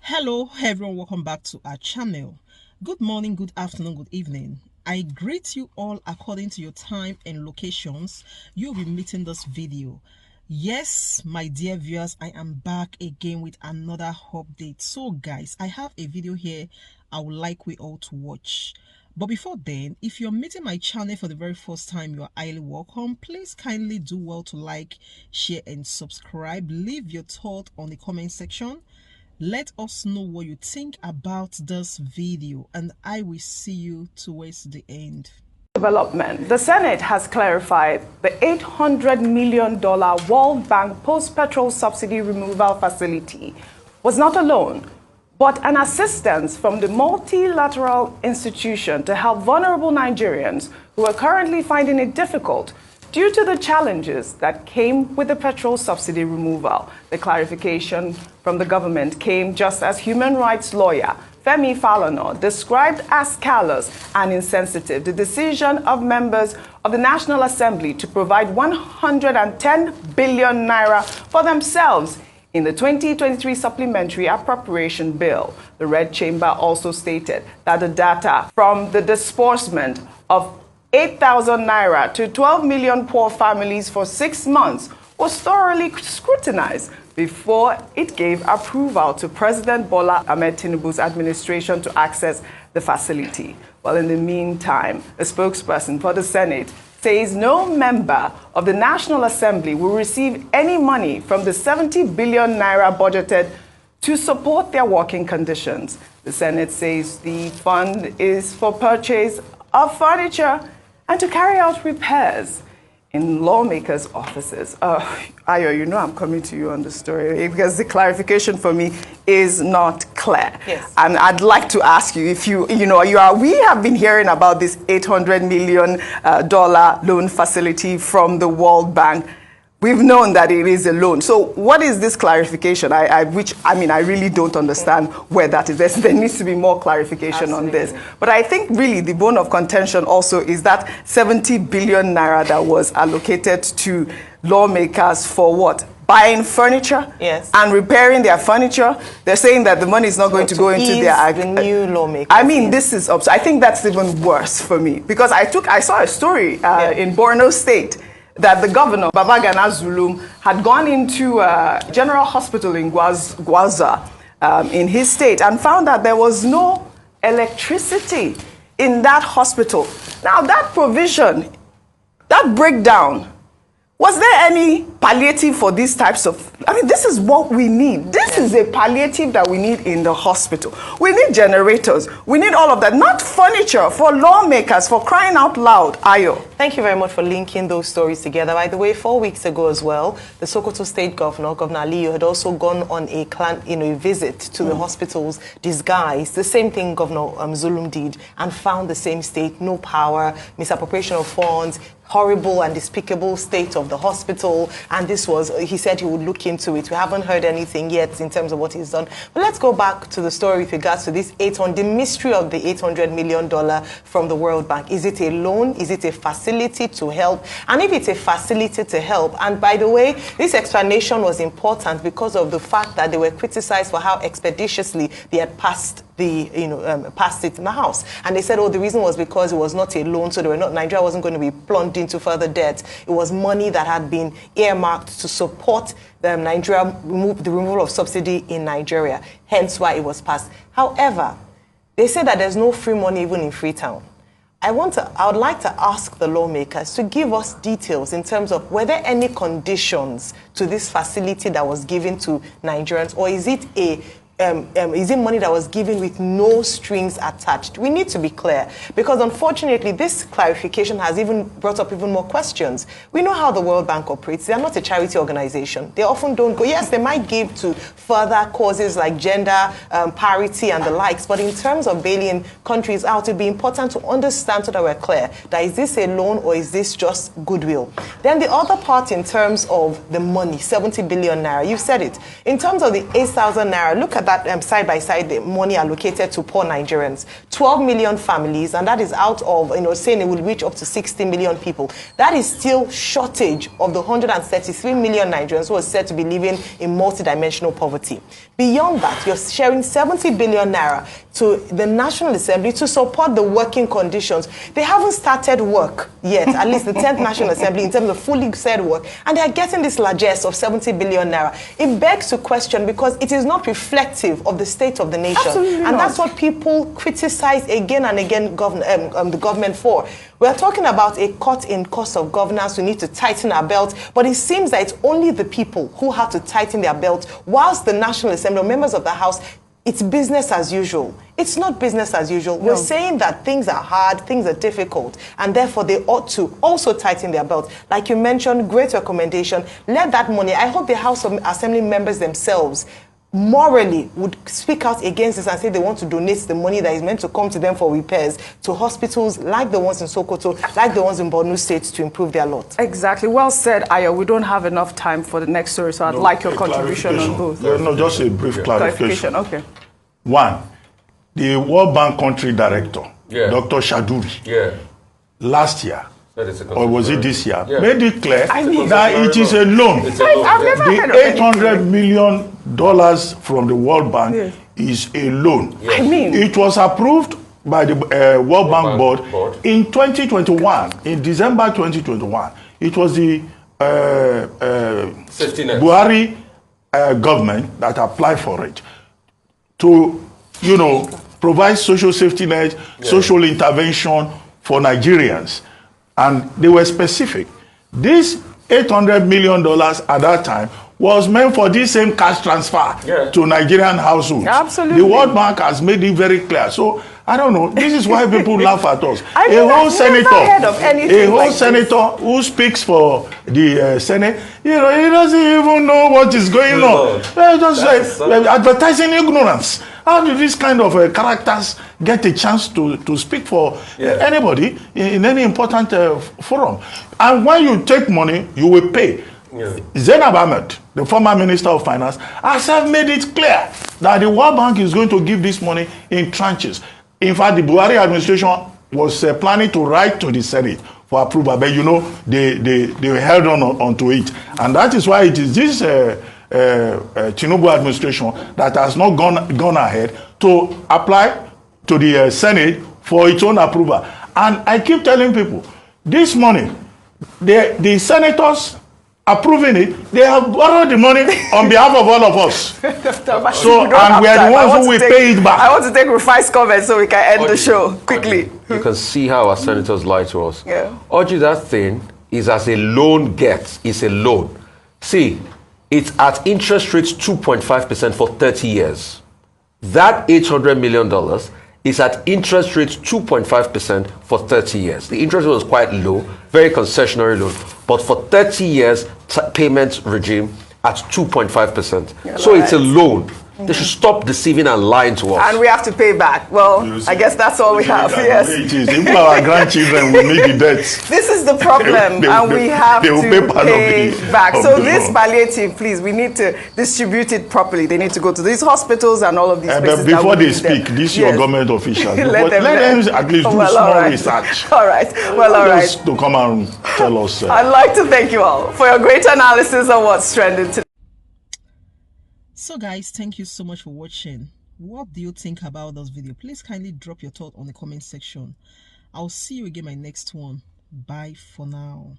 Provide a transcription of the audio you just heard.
Hello everyone, welcome back to our channel. Good morning, good afternoon, good evening. I greet you all according to your time and locations you'll be meeting this video. Yes, my dear viewers, I am back again with another update. So guys, I have a video here I would like we all to watch. But before then, if you're meeting my channel for the very first time, you're highly welcome. Please kindly do well to like, share and subscribe. Leave your thought on the comment section. Let us know what you think about this video, and I will see you towards the end. Development. The Senate has clarified the $800 million World Bank post-petrol subsidy removal facility was not a loan, but an assistance from the multilateral institution to help vulnerable Nigerians who are currently finding it difficult due to the challenges that came with the petrol subsidy removal. The clarification from the government came just as human rights lawyer Femi Falana described as callous and insensitive the decision of members of the National Assembly to provide 110 billion naira for themselves in the 2023 Supplementary Appropriation Bill. The Red Chamber also stated that the data from the disbursement of 8,000 naira to 12 million poor families for 6 months was thoroughly scrutinized before it gave approval to President Bola Ahmed Tinubu's administration to access the facility. Well, in the meantime, a spokesperson for the Senate says no member of the National Assembly will receive any money from the 70 billion naira budgeted to support their working conditions. The Senate says the fund is for purchase of furniture and to carry out repairs in lawmakers' offices. Ayo, you know I'm coming to you on the story because the clarification for me is not clear. Yes. And I'd like to ask you if we have been hearing about this $800 million loan facility from the World Bank. We've known that it is a loan. So what is this clarification? I really don't understand where that is. There needs to be more clarification on this. But I think really the bone of contention also is that 70 billion naira that was allocated to lawmakers for what? Buying furniture, yes, and repairing their furniture. They're saying that the money is not going to go into their the new lawmakers. I mean, this is I think that's even worse for me because I saw a story in Borno State that the governor, Babagana Zulum, had gone into a general hospital in Gwaza in his state and found that there was no electricity in that hospital. Now, that provision, that breakdown, was there any palliative for these types of... this is what we need. This is a palliative that we need in the hospital. We need generators. We need all of that. Not furniture for lawmakers, for crying out loud. Ayo. Thank you very much for linking those stories together. By the way, 4 weeks ago as well, the Sokoto State Governor, Governor Aliyu, had also gone on a visit to the hospitals disguised. The same thing Governor Zulum did and found the same state, no power, misappropriation of funds, horrible and despicable state of the hospital, and this was, he said he would look into it. We haven't heard anything yet in terms of what he's done. But let's go back to the story with regards to this the mystery of the $800 million from the World Bank. Is it a loan? Is it a facility to help? And if it's a facility to help, and by the way, this explanation was important because of the fact that they were criticized for how expeditiously they had passed passed it in the House. And they said, oh, the reason was because it was not a loan, so Nigeria wasn't going to be plunged into further debt. It was money that had been earmarked to support the removal of subsidy in Nigeria, hence why it was passed. However, they say that there's no free money even in Freetown. I would like to ask the lawmakers to give us details in terms of were there any conditions to this facility that was given to Nigerians, or is it money that was given with no strings attached? We need to be clear, because unfortunately this clarification has even brought up even more questions. We know how the World Bank operates. They are not a charity organization. They often don't go, yes, they might give to further causes like gender parity and the likes, but in terms of bailing countries out, it'd be important to understand so that we're clear that is this a loan or is this just goodwill? Then the other part in terms of the money, 70 billion naira, you said it. In terms of the 8,000 naira, look at that side by side the money allocated to poor Nigerians, 12 million families, and that is out of, saying it will reach up to 60 million people. That is still shortage of the 133 million Nigerians who are said to be living in multidimensional poverty. Beyond that, you're sharing 70 billion naira to the National Assembly to support the working conditions. They haven't started work yet, at least the 10th National Assembly, in terms of fully said work, and they're getting this largesse of 70 billion naira. It begs to question because it is not reflective of the state of the nation. Absolutely and not. That's what people criticize again and again the government for. We are talking about a cut in cost of governance. We need to tighten our belt, but it seems that it's only the people who have to tighten their belt, whilst the National Assembly, members of the House, it's business as usual. It's not business as usual. No. We're saying that things are hard, things are difficult, and therefore they ought to also tighten their belt. Like you mentioned, great recommendation. Let that money, I hope the House of Assembly members themselves morally would speak out against this and say they want to donate the money that is meant to come to them for repairs to hospitals like the ones in Sokoto, like the ones in Borno State, to improve their lot. Exactly. Well said, Ayo. We don't have enough time for the next story, so I'd like your contribution on both. No, just a brief clarification. Okay. One, the World Bank country director, Dr. Shaduri, last year, or was it this year, made it clear that it is a loan. I've never heard of the $800 million from the World Bank is a loan. I mean, it was approved by the World Bank Board in 2021, in December 2021. It was the Buhari government that applied for it to, provide social safety net, social intervention for Nigerians. And they were specific. This $800 million at that time was meant for this same cash transfer to Nigerian households. Absolutely. The World Bank has made it very clear. So, I don't know. This is why people laugh at us. A whole senator who speaks for the Senate, he doesn't even know what is going on. Just advertising ignorance. How do these kind of characters get a chance to speak for anybody in any important forum? And when you take money, you will pay. Zainab Ahmed, the former Minister of Finance, has made it clear that the World Bank is going to give this money in tranches. In fact, the Buhari administration was planning to write to the Senate for approval, but they held onto it. And that is why it is this Tinubu administration that has not gone ahead to apply to the Senate for its own approval. And I keep telling people, this money, the senators approving it, they have borrowed the money on behalf of all of us. So, and we are the ones who will pay it back. I want to take Rufai's comment so we can end the show quickly. You can see how our senators lie to us. Oji, that thing is as a loan gets. It's a loan. See, it's at interest rates 2.5% for 30 years. That $800 million is at interest rates 2.5% for 30 years. The interest rate was quite low, very concessionary loan, but for 30 years, payment regime at 2.5%. So it's a loan. They should stop deceiving and lying to us. And we have to pay back. Well, I guess that's all we have. Yes. Even our grandchildren will meet the debts. This is the problem, and we have to pay back. So this palliative, please, we need to distribute it properly. They need to go to these hospitals and all of these places. But before they speak, this your government officials. let them at least do small research. All right. Well, all right. Just to come and tell us. I'd like to thank you all for your great analysis of what's trending today. So guys, thank you so much for watching. What do you think about this video? Please kindly drop your thought on the comment section. I'll see you again in my next one. Bye for now.